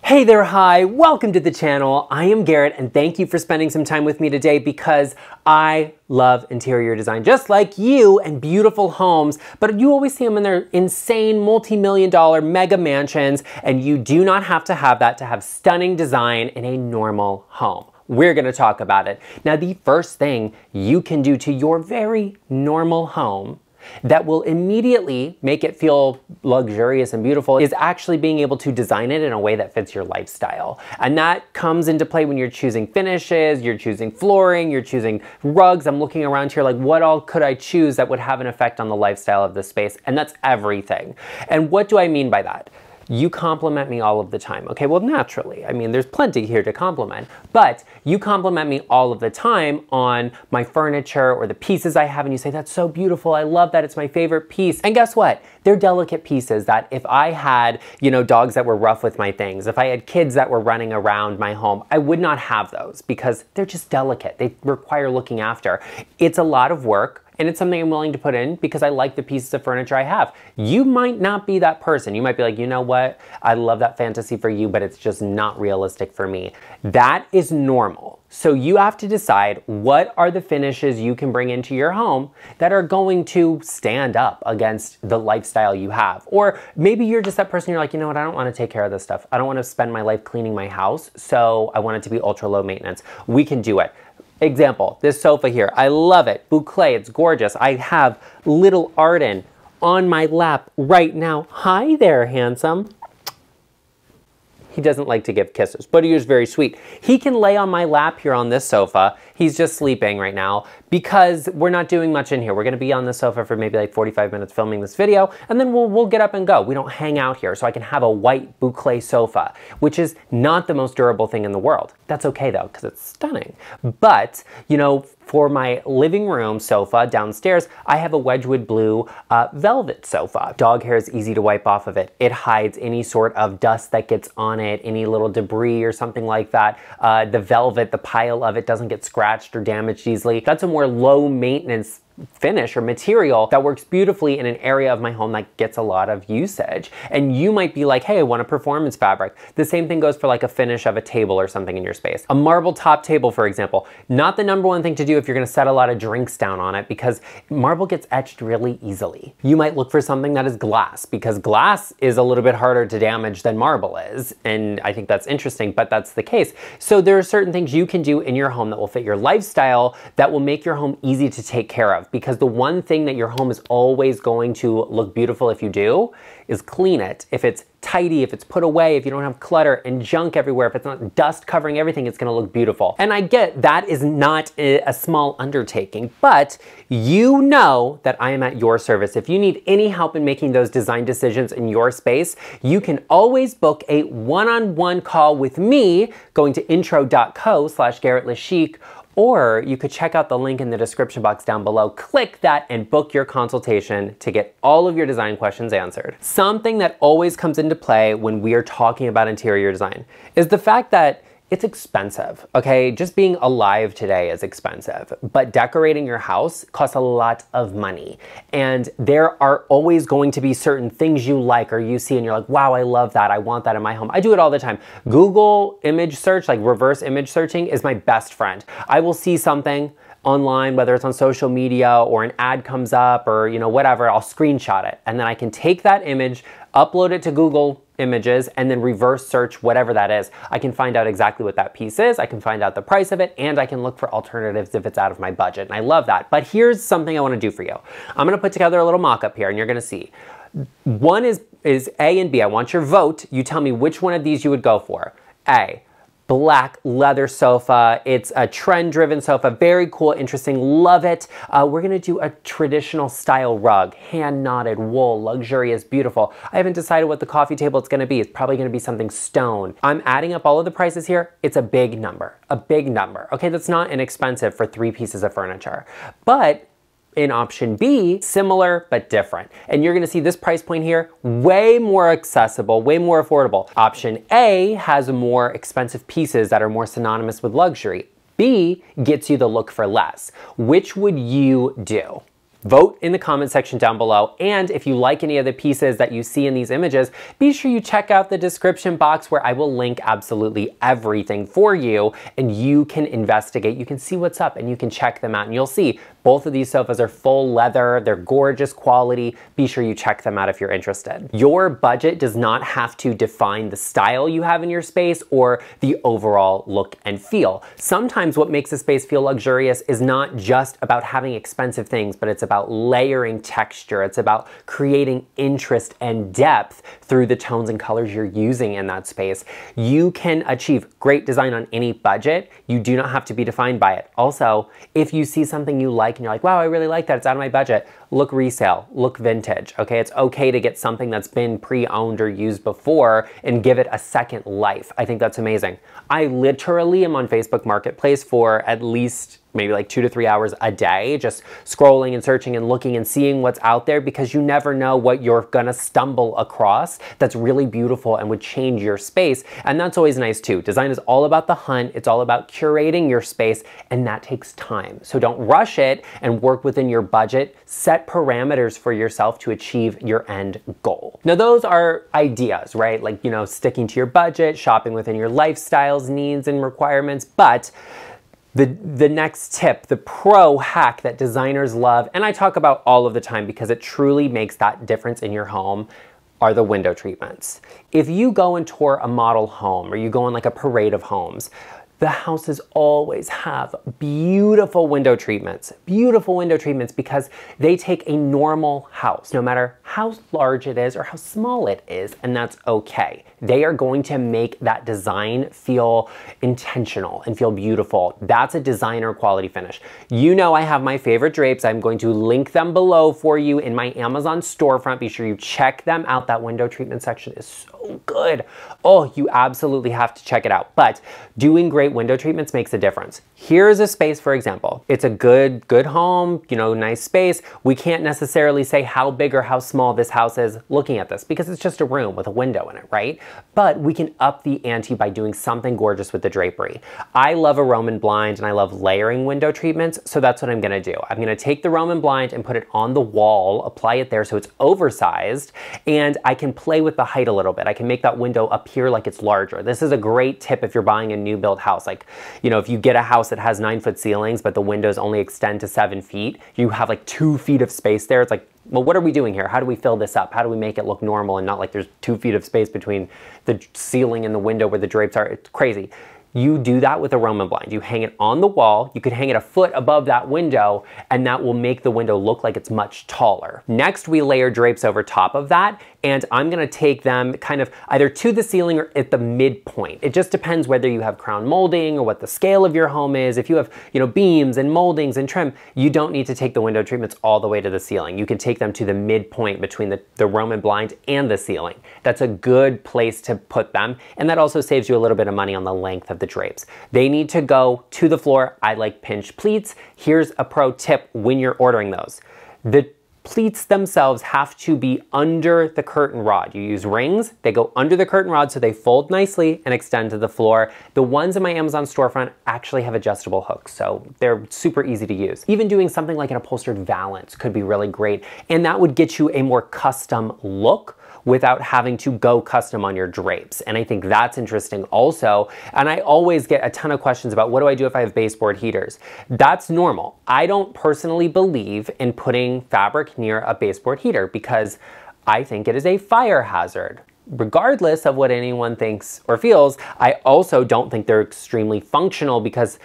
Hey there, hi, welcome to the channel. I am Garrett and thank you for spending some time with me today because I love interior design just like you and beautiful homes, but you always see them in their insane multi-million dollar mega mansions, and you do not have to have that to have stunning design in a normal home. We're gonna talk about it. Now, the first thing you can do to your very normal home that will immediately make it feel luxurious and beautiful is actually being able to design it in a way that fits your lifestyle. And that comes into play when you're choosing finishes, you're choosing flooring, you're choosing rugs. I'm looking around here like, what all could I choose that would have an effect on the lifestyle of this space? And that's everything. And what do I mean by that? You compliment me all of the time. Okay, well, naturally. I mean, there's plenty here to compliment, but you compliment me all of the time on my furniture or the pieces I have, and you say, that's so beautiful, I love that, it's my favorite piece. And guess what? They're delicate pieces that if I had, dogs that were rough with my things, if I had kids that were running around my home, I would not have those because they're just delicate. They require looking after. It's a lot of work. And it's something I'm willing to put in because I like the pieces of furniture I have. You might not be that person. You might be like, you know what? I love that fantasy for you, but it's just not realistic for me. That is normal. So you have to decide what are the finishes you can bring into your home that are going to stand up against the lifestyle you have. Or maybe you're just that person, you're like, you know what? I don't want to take care of this stuff. I don't want to spend my life cleaning my house. So I want it to be ultra low maintenance. We can do it. Example, this sofa here, I love it. Boucle, it's gorgeous. I have little Arden on my lap right now. Hi there, handsome. He doesn't like to give kisses, but he is very sweet. He can lay on my lap here on this sofa. He's just sleeping right now because we're not doing much in here. We're gonna be on the sofa for maybe like 45 minutes filming this video, and then we'll get up and go. We don't hang out here, so I can have a white boucle sofa, which is not the most durable thing in the world. That's okay though, because it's stunning. But, for my living room sofa downstairs, I have a Wedgwood blue velvet sofa. Dog hair is easy to wipe off of it. It hides any sort of dust that gets on it, any little debris or something like that. The velvet, the pile of it doesn't get scratched or damaged easily. That's a more low maintenance finish or material that works beautifully in an area of my home that gets a lot of usage. And you might be like, hey, I want a performance fabric. The same thing goes for like a finish of a table or something in your space. A marble top table, for example, not the number one thing to do if you're gonna set a lot of drinks down on it because marble gets etched really easily. You might look for something that is glass because glass is a little bit harder to damage than marble is. And I think that's interesting, but that's the case. So there are certain things you can do in your home that will fit your lifestyle that will make your home easy to take care of. Because the one thing that your home is always going to look beautiful if you do is clean it. If it's tidy, if it's put away, if you don't have clutter and junk everywhere, if it's not dust covering everything, it's gonna look beautiful. And I get that is not a small undertaking, but you know that I am at your service. If you need any help in making those design decisions in your space, you can always book a one-on-one call with me going to intro.co/GarrettLeChic, or you could check out the link in the description box down below, click that and book your consultation to get all of your design questions answered. Something that always comes into play when we are talking about interior design is the fact that it's expensive, okay? Just being alive today is expensive, but decorating your house costs a lot of money. And there are always going to be certain things you like or you see and you're like, wow, I love that, I want that in my home. I do it all the time. Google image search, like reverse image searching, is my best friend. I will see something online, whether it's on social media or an ad comes up or whatever, I'll screenshot it. And then I can take that image, upload it to Google Images, and then reverse search whatever that is. I can find out exactly what that piece is, I can find out the price of it, and I can look for alternatives if it's out of my budget. And I love that. But here's something I wanna do for you. I'm gonna put together a little mock-up here and you're gonna see. One is A and B. I want your vote. You tell me which one of these you would go for. A, black leather sofa. It's a trend-driven sofa, very cool, interesting, love it. We're gonna do a traditional style rug, hand-knotted wool, luxurious, beautiful. I haven't decided what the coffee table it's gonna be. It's probably gonna be something stone. I'm adding up all of the prices here. It's a big number, Okay, that's not inexpensive for 3 pieces of furniture. But in option B, similar but different. And you're gonna see this price point here, way more accessible, way more affordable. Option A has more expensive pieces that are more synonymous with luxury. B gets you the look for less. Which would you do? Vote in the comment section down below. And if you like any of the pieces that you see in these images, be sure you check out the description box where I will link absolutely everything for you, and you can investigate, you can see what's up, and you can check them out, and you'll see both of these sofas are full leather, they're gorgeous quality. Be sure you check them out if you're interested. Your budget does not have to define the style you have in your space or the overall look and feel. Sometimes what makes a space feel luxurious is not just about having expensive things, but it's about layering texture. It's about creating interest and depth through the tones and colors you're using in that space. You can achieve great design on any budget. You do not have to be defined by it. Also, if you see something you like and you're like, wow, I really like that, it's out of my budget, look resale, look vintage, okay? It's okay to get something that's been pre-owned or used before and give it a second life. I think that's amazing. I literally am on Facebook Marketplace for at least maybe like 2 to 3 hours a day, just scrolling and searching and looking and seeing what's out there, because you never know what you're gonna stumble across that's really beautiful and would change your space. And that's always nice too. Design is all about the hunt. It's all about curating your space, and that takes time. So don't rush it and work within your budget. Set parameters for yourself to achieve your end goal. Now those are ideas, right? Like, you know, sticking to your budget, shopping within your lifestyle's needs and requirements, but the next tip, the pro hack that designers love, and I talk about all of the time because it truly makes that difference in your home, are the window treatments. If you go and tour a model home or you go on like a parade of homes, the houses always have beautiful window treatments because they take a normal house, no matter how large it is or how small it is, and that's okay. They are going to make that design feel intentional and feel beautiful. That's a designer quality finish. You know I have my favorite drapes. I'm going to link them below for you in my Amazon storefront. Be sure you check them out. That window treatment section is so good. Oh, you absolutely have to check it out. But doing great window treatments makes a difference. Here's a space, for example. It's a good home, you know, nice space. We can't necessarily say how big or how small this house is looking at this because it's just a room with a window in it, right? But we can up the ante by doing something gorgeous with the drapery. I love a Roman blind and I love layering window treatments, so that's what I'm gonna do. I'm gonna take the Roman blind and put it on the wall, apply it there so it's oversized, and I can play with the height a little bit. I can make that window appear like it's larger. This is a great tip if you're buying a new built house. Like, you know, if you get a house that has 9-foot ceilings, but the windows only extend to 7 feet, you have like 2 feet of space there. It's like, well, what are we doing here? How do we fill this up? How do we make it look normal and not like there's 2 feet of space between the ceiling and the window where the drapes are? It's crazy. You do that with a Roman blind. You hang it on the wall. You could hang it a foot above that window, and that will make the window look like it's much taller. Next, we layer drapes over top of that, and I'm gonna take them kind of either to the ceiling or at the midpoint. It just depends whether you have crown molding or what the scale of your home is. If you have, you know, beams and moldings and trim, you don't need to take the window treatments all the way to the ceiling. You can take them to the midpoint between the Roman blind and the ceiling. That's a good place to put them, and that also saves you a little bit of money on the length of the drapes. They need to go to the floor. I like pinch pleats. Here's a pro tip when you're ordering those. The pleats themselves have to be under the curtain rod. You use rings, they go under the curtain rod so they fold nicely and extend to the floor. The ones in my Amazon storefront actually have adjustable hooks, so they're super easy to use. Even doing something like an upholstered valance could be really great, and that would get you a more custom look without having to go custom on your drapes. And I think that's interesting also. And I always get a ton of questions about what do I do if I have baseboard heaters? That's normal. I don't personally believe in putting fabric near a baseboard heater because I think it is a fire hazard. Regardless of what anyone thinks or feels, I also don't think they're extremely functional because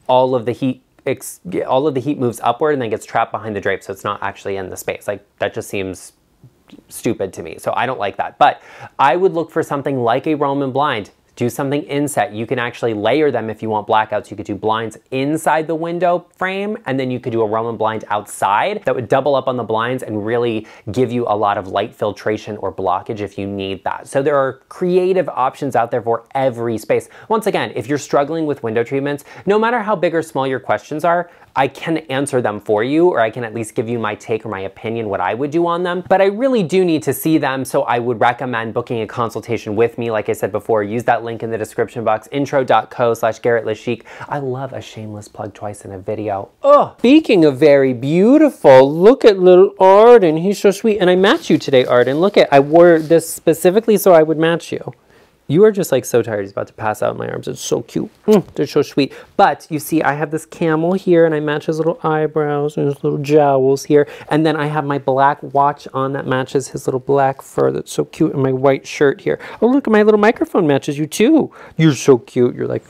all of the heat moves upward and then gets trapped behind the drape, so it's not actually in the space. Like, that just seems stupid to me, so I don't like that. But I would look for something like a Roman blind. Do something inset. You can actually layer them if you want blackouts. You could do blinds inside the window frame, and then you could do a Roman blind outside that would double up on the blinds and really give you a lot of light filtration or blockage if you need that. So there are creative options out there for every space. Once again, if you're struggling with window treatments, no matter how big or small your questions are, I can answer them for you, or I can at least give you my take or my opinion, what I would do on them. But I really do need to see them, so I would recommend booking a consultation with me. Like I said before, use that link in the description box, intro.co/GarrettLeChic. I love a shameless plug twice in a video. Oh, speaking of very beautiful, look at little Arden. He's so sweet. And I match you today, Arden. Look at, I wore this specifically so I would match you. You are just like so tired. He's about to pass out in my arms. It's so cute. They're so sweet. But you see, I have this camel here and I match his little eyebrows and his little jowls here. And then I have my black watch on that matches his little black fur. That's so cute. And my white shirt here. Oh, look, my little microphone matches you too. You're so cute. You're like,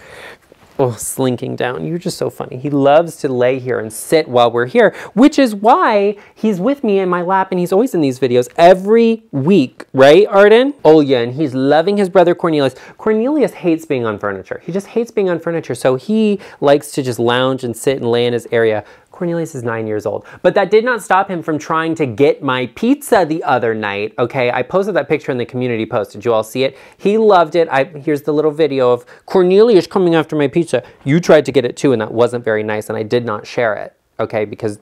oh, slinking down. You're just so funny. He loves to lay here and sit while we're here, which is why he's with me in my lap and he's always in these videos every week, right, Arden? Oh yeah, and he's loving his brother Cornelius. Cornelius hates being on furniture. He just hates being on furniture, so he likes to just lounge and sit and lay in his area. Cornelius is 9 years old, but that did not stop him from trying to get my pizza the other night, okay? I posted that picture in the community post. Did you all see it? He loved it. Here's the little video of Cornelius coming after my pizza. You tried to get it too, and that wasn't very nice, and I did not share it, okay? Because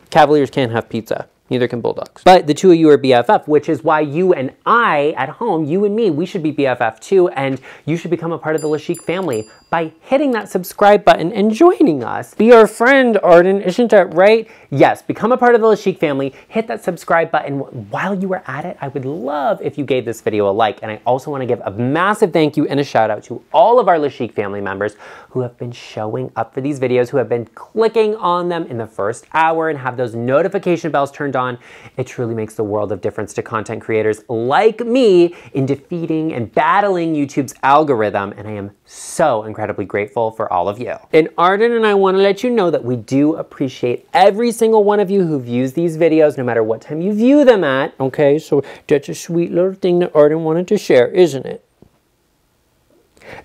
Cavaliers can't have pizza. Neither can Bulldogs. But the two of you are BFF, which is why you and I at home, you and me, we should be BFF too, and you should become a part of the LeChic family by hitting that subscribe button and joining us. Be our friend, Arden, isn't that right? Yes, become a part of the LeChic family, hit that subscribe button. While you are at it, I would love if you gave this video a like, and I also want to give a massive thank you and a shout out to all of our LeChic family members who have been showing up for these videos, who have been clicking on them in the first hour and have those notification bells turned on. It truly makes the world of difference to content creators like me in defeating and battling YouTube's algorithm, and I am so incredibly grateful for all of you. And Arden and I want to let you know that we do appreciate every single one of you who views these videos, no matter what time you view them at, okay? So that's a sweet little thing that Arden wanted to share, isn't it?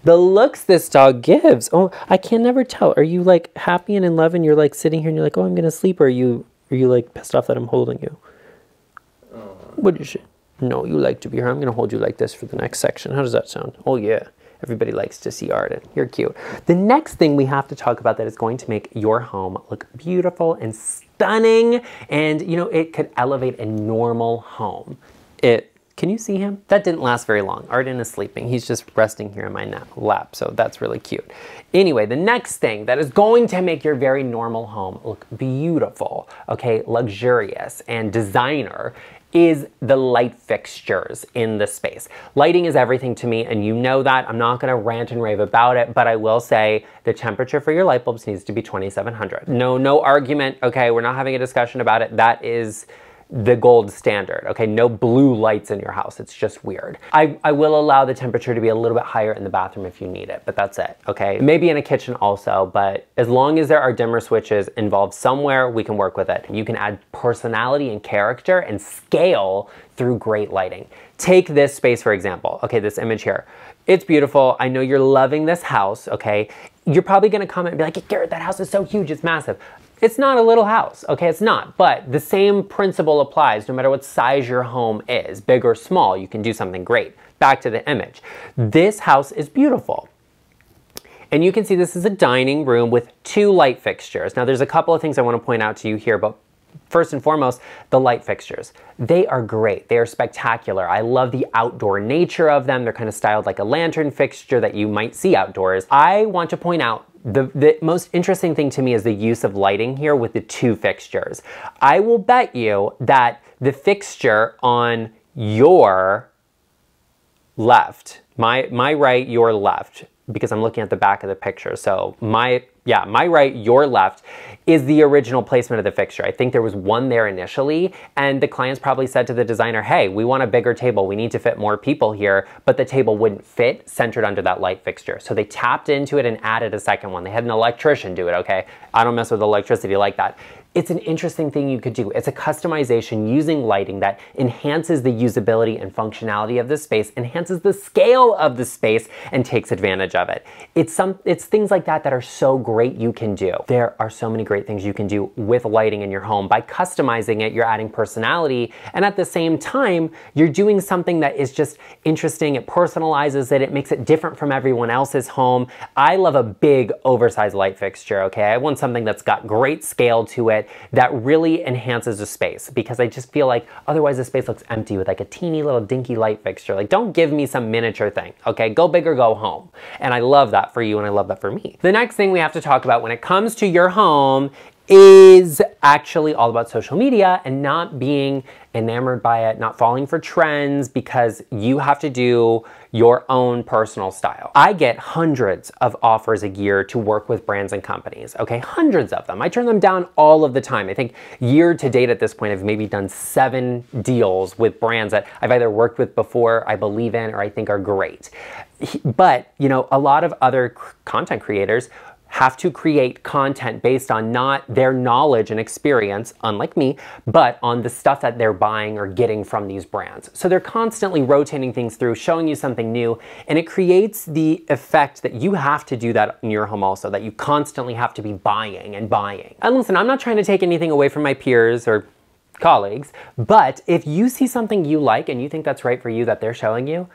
The looks this dog gives. Oh, I can never tell. Are you like happy and in love and you're like sitting here and you're like, oh, I'm going to sleep, or are you like pissed off that I'm holding you? What is it? No, you like to be here. I'm going to hold you like this for the next section. How does that sound? Oh yeah. Everybody likes to see Arden. You're cute. The next thing we have to talk about that is going to make your home look beautiful and stunning, and you know, it could elevate a normal home. Can you see him? That didn't last very long. Arden is sleeping. He's just resting here in my lap, so that's really cute. Anyway, the next thing that is going to make your very normal home look beautiful, okay, luxurious and designer, is the light fixtures in the space. Lighting is everything to me, and you know that. I'm not gonna rant and rave about it, but I will say the temperature for your light bulbs needs to be 2700. No argument, okay? We're not having a discussion about it. That is the gold standard, okay? No blue lights in your house. It's just weird. I will allow the temperature to be a little bit higher in the bathroom if you need it, but that's it, okay? Maybe in a kitchen also, but as long as there are dimmer switches involved somewhere, we can work with it. You can add personality and character and scale through great lighting. Take this space, for example. Okay, this image here. It's beautiful. I know you're loving this house, okay? You're probably gonna comment and be like, hey, Garrett, that house is so huge, it's massive. It's not a little house, okay? It's not, but the same principle applies no matter what size your home is, big or small, you can do something great. Back to the image. This house is beautiful. And you can see this is a dining room with 2 light fixtures. Now there's a couple of things I want to point out to you here, but first and foremost, the light fixtures. They are great. They are spectacular. I love the outdoor nature of them. They're kind of styled like a lantern fixture that you might see outdoors. I want to point out the most interesting thing to me is the use of lighting here with the 2 fixtures. I will bet you that the fixture on your left, my right, your left, because I'm looking at the back of the picture. So my right, your left is the original placement of the fixture. I think there was one there initially, and the clients probably said to the designer, hey, we want a bigger table. We need to fit more people here, but the table wouldn't fit centered under that light fixture. So they tapped into it and added a second one. They had an electrician do it, okay? I don't mess with electricity like that. It's an interesting thing you could do. It's a customization using lighting that enhances the usability and functionality of the space, enhances the scale of the space, and takes advantage of it. It's things like that that are so great you can do. There are so many great things you can do with lighting in your home. By customizing it, you're adding personality, and at the same time, you're doing something that is just interesting. It personalizes it. It makes it different from everyone else's home. I love a big, oversized light fixture, okay? I want something that's got great scale to it, it that really enhances the space, because I just feel like otherwise the space looks empty with like a teeny little dinky light fixture. Like, don't give me some miniature thing, okay? Go big or go home. And I love that for you, and I love that for me. The next thing we have to talk about when it comes to your home is actually all about social media and not being enamored by it, not falling for trends, because you have to do your own personal style. I get hundreds of offers a year to work with brands and companies, okay? Hundreds of them. I turn them down all of the time. I think year to date at this point, I've maybe done 7 deals with brands that I've either worked with before, I believe in, or I think are great. But, you know, a lot of other content creators have to create content based on not their knowledge and experience, unlike me, but on the stuff that they're buying or getting from these brands. So they're constantly rotating things through, showing you something new, and it creates the effect that you have to do that in your home also, that you constantly have to be buying and buying. And listen, I'm not trying to take anything away from my peers or colleagues, but if you see something you like and you think that's right for you that they're showing you,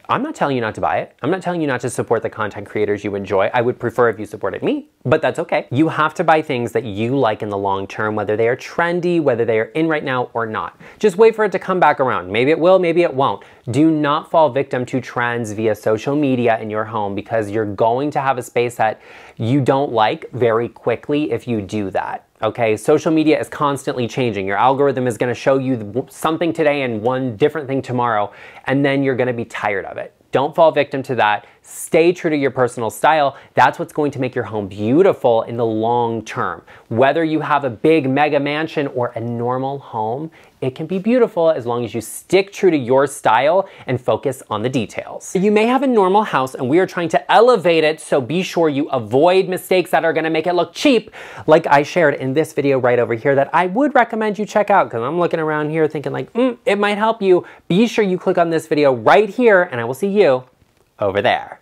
I'm not telling you not to buy it. I'm not telling you not to support the content creators you enjoy. I would prefer if you supported me, but that's okay. You have to buy things that you like in the long term, whether they are trendy, whether they are in right now or not. Just wait for it to come back around. Maybe it will, maybe it won't. Do not fall victim to trends via social media in your home, because you're going to have a space that you don't like very quickly if you do that. Okay, social media is constantly changing. Your algorithm is going to show you something today and one different thing tomorrow, and then you're going to be tired of it. Don't fall victim to that. Stay true to your personal style. That's what's going to make your home beautiful in the long term. Whether you have a big mega mansion or a normal home, it can be beautiful as long as you stick true to your style and focus on the details. You may have a normal house and we are trying to elevate it, so be sure you avoid mistakes that are gonna make it look cheap, like I shared in this video right over here that I would recommend you check out, because I'm looking around here thinking like, it might help you. Be sure you click on this video right here and I will see you over there.